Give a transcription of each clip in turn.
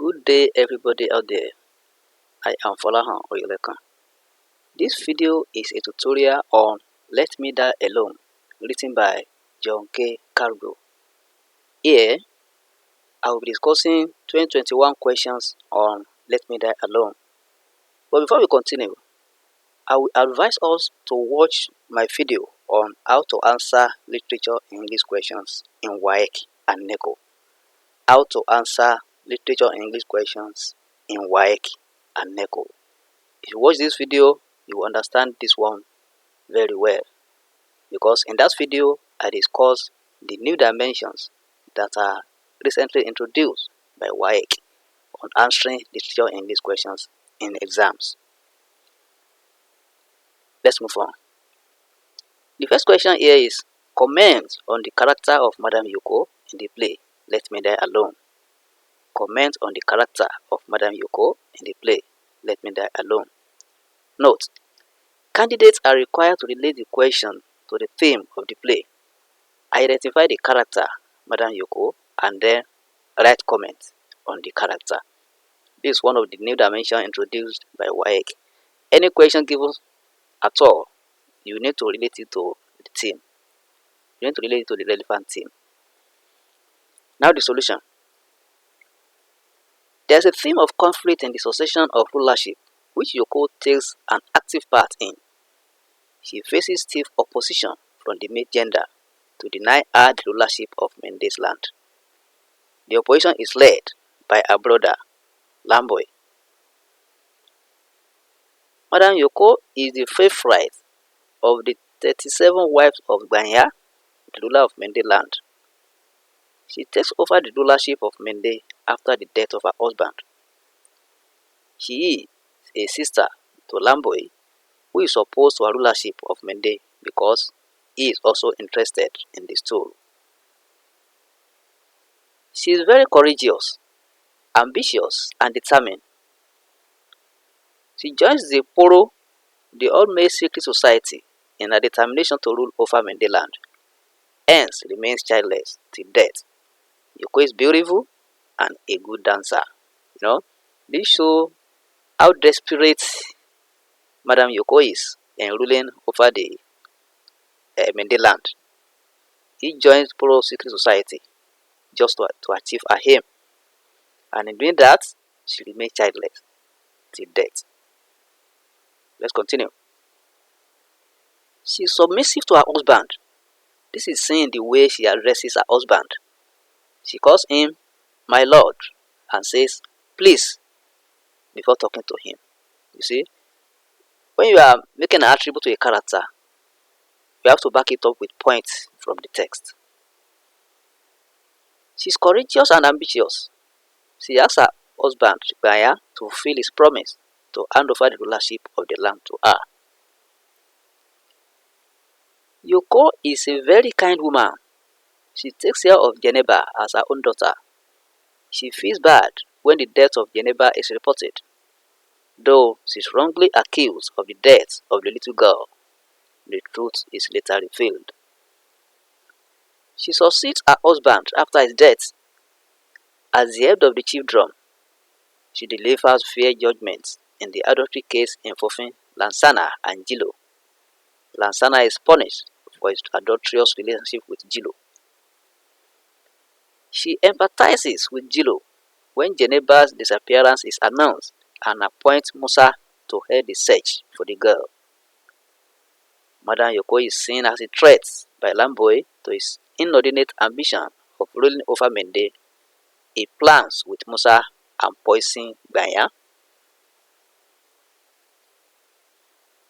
Good day everybody out there. I am Folahan Oyelekan. This video is a tutorial on Let Me Die Alone, written by John K. Kargbo. Here, I will be discussing 2021 questions on Let Me Die Alone. But before we continue, I will advise us to watch my video on how to answer literature English questions in WAEC and NECO. How to answer literature English questions in WAEC and NECO. If you watch this video, you will understand this one very well, because in that video I discuss the new dimensions that are recently introduced by WAEC on answering literature English questions in exams. Let's move on. The first question here is comment on the character of Madame Yoko in the play Let Me Die Alone. Comment on the character of Madame Yoko in the play Let Me Die Alone. Note: candidates are required to relate the question to the theme of the play. Identify the character, Madame Yoko, and then write comments on the character. This is one of the new dimensions introduced by WAEC. Any question given at all, you need to relate it to the theme. You need to relate it to the relevant theme. Now the solution. There is a theme of conflict in the succession of rulership, which Yoko takes an active part in. She faces stiff opposition from the male gender to deny her the rulership of Mende's land. The opposition is led by her brother, Lamboy. Madame Yoko is the favorite of the 37 wives of Gbanya, the ruler of Mende land. She takes over the rulership of Mende after the death of her husband. She is a sister to Lamboy, who is opposed to her rulership of Mende because he is also interested in the stool. She is very courageous, ambitious, and determined. She joins the Poro, the all-male secret society, in her determination to rule over Mende land. Hence, remains childless till death. Yoko is beautiful and a good dancer. This shows how desperate Madame Yoko is in ruling over the Mende land. He joins Poro secret society just to achieve her aim, and in doing that, she remains childless till death. Let's continue. She is submissive to her husband. This is seen in the way she addresses her husband. She calls him my lord and says please before talking to him. You see, when you are making an attribute to a character, you have to back it up with points from the text. She is courageous and ambitious. She asks her husband Gbanya to fulfill his promise to hand over the rulership of the land to her. Yoko is a very kind woman. She takes care of Geneba as her own daughter. She feels bad when the death of Geneba is reported, though she is wrongly accused of the death of the little girl. The truth is later revealed. She succeeds her husband after his death as the head of the chief drum. She delivers fair judgments in the adultery case involving Lansana and Jilo. Lansana is punished for his adulterous relationship with Jilo. She empathizes with Jilo when Geneba's disappearance is announced and appoints Musa to head the search for the girl. Madame Yoko is seen as a threat by Lamboy to his inordinate ambition of ruling over Mende. He plans with Musa and poisoning Gbanya.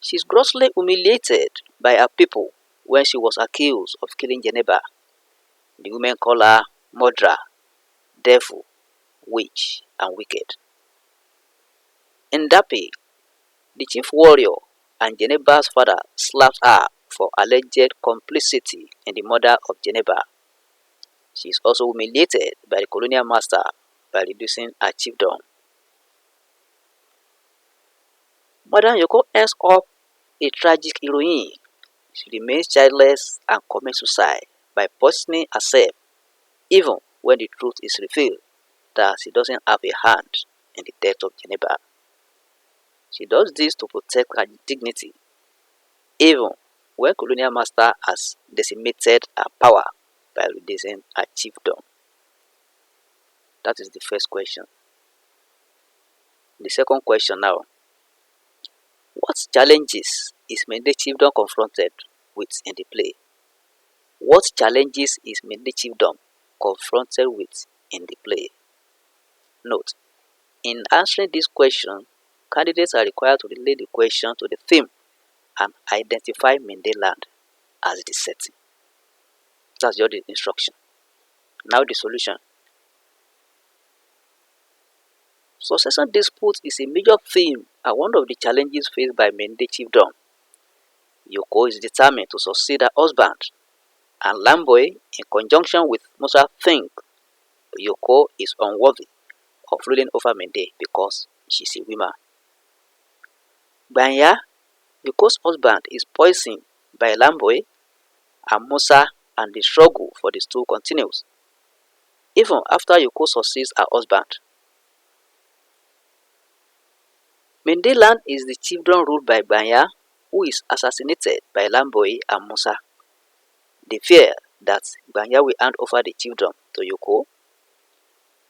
She is grossly humiliated by her people when she was accused of killing Geneba. The women call her murderer, devil, witch, and wicked. In Dapi, the chief warrior and Geneba's father slaps her for alleged complicity in the murder of Geneba. She is also humiliated by the colonial master by reducing her chiefdom. Madame Yoko ends up a tragic heroine. She remains childless and commits suicide by poisoning herself, even when the truth is revealed. that she doesn't have a hand in the death of Geneva. She does this to protect her dignity, even when colonial master has decimated her power by reducing her chiefdom. That is the first question. The second question now. What challenges is Mende chiefdom confronted with in the play? What challenges is Mende chiefdom confronted with in the play? Note, in answering this question, candidates are required to relate the question to the theme and identify Mende land as the setting. That's just the instruction. Now the solution. Succession dispute is a major theme and one of the challenges faced by Mende chiefdom. Yoko is determined to succeed her husband, and Lamboy, in conjunction with Musa, think Yoko is unworthy of ruling over Mende because she's a woman. Banya, Yoko's husband, is poisoned by Lamboy and Musa, and the struggle for the two continues, even after Yoko succeeds her husband. Mende land is the chiefdom ruled by Banya, who is assassinated by Lamboy and Musa. They fear that Banya will hand over the chiefdom to Yoko.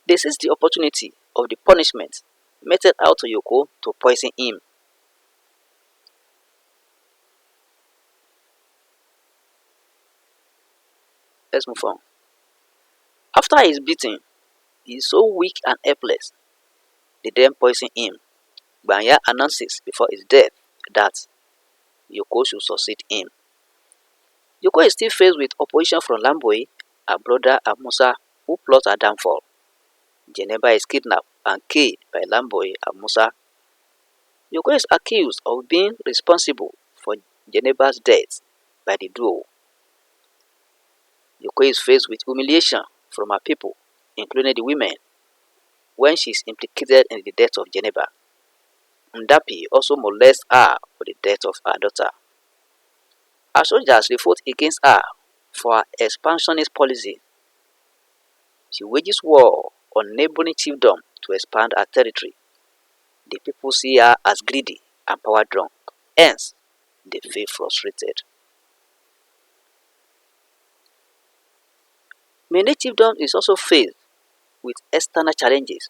They seize the opportunity of the punishment meted out to Yoko to poison him. Let's move on. After he is beaten, he is so weak and helpless. They then poison him. Banya announces before his death that Yoko should succeed him. Yoko is still faced with opposition from Lamboy, her brother and Musa, who plot her downfall. Geneva is kidnapped and killed by Lamboy and Musa. Yoko is accused of being responsible for Geneva's death by the duo. Yoko is faced with humiliation from her people, including the women, when she is implicated in the death of Geneva. Ndapi also molests her for the death of her daughter. Her soldiers revolt against her for her expansionist policy. She wages war on neighboring chiefdom to expand her territory. The people see her as greedy and power drunk, hence they feel frustrated. Mende chiefdom is also faced with external challenges.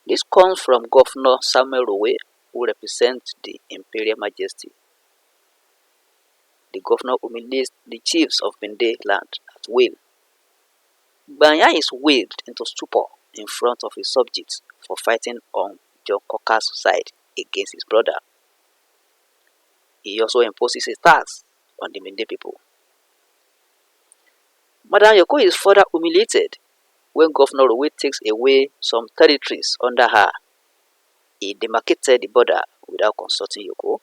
This comes from Governor Samuel Rowe, who represents the Imperial Majesty. The governor humiliates the chiefs of Mende land at will. Banya is waved into stupor in front of his subjects for fighting on John Coker's side against his brother. He also imposes a tax on the Mende people. Madam Yoko is further humiliated when Governor Rowe takes away some territories under her. He demarcated the border without consulting Yoko.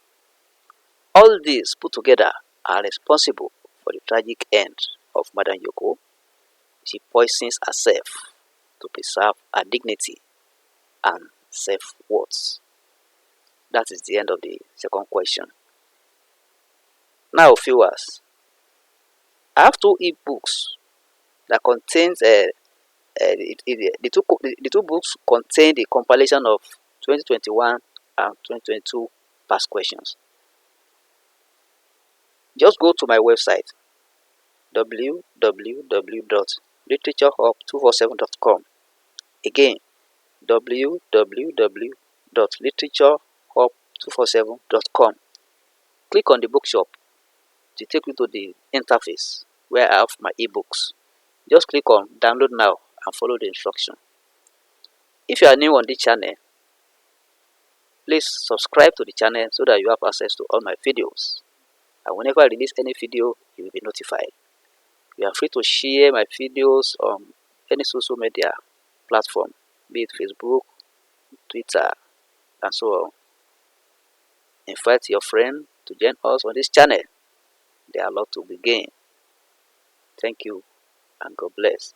All these put together are responsible for the tragic end of Madam Yoko. She poisons herself to preserve her dignity and self-worth. That is the end of the second question. Now, viewers, I have two e-books that contains the two books contain the compilation of 2021 and 2022 past questions. Just go to my website www.literaturehub247.com. Again, www.literaturehub247.com. Click on the bookshop to take you to the interface where I have my ebooks. Just click on download now and follow the instruction. If you are new on this channel, please subscribe to the channel so that you have access to all my videos. And whenever I release any video, you will be notified. You are free to share my videos on any social media platform, be it Facebook, Twitter, and so on. Invite your friend to join us on this channel. There are a lot to be gained. Thank you and God bless.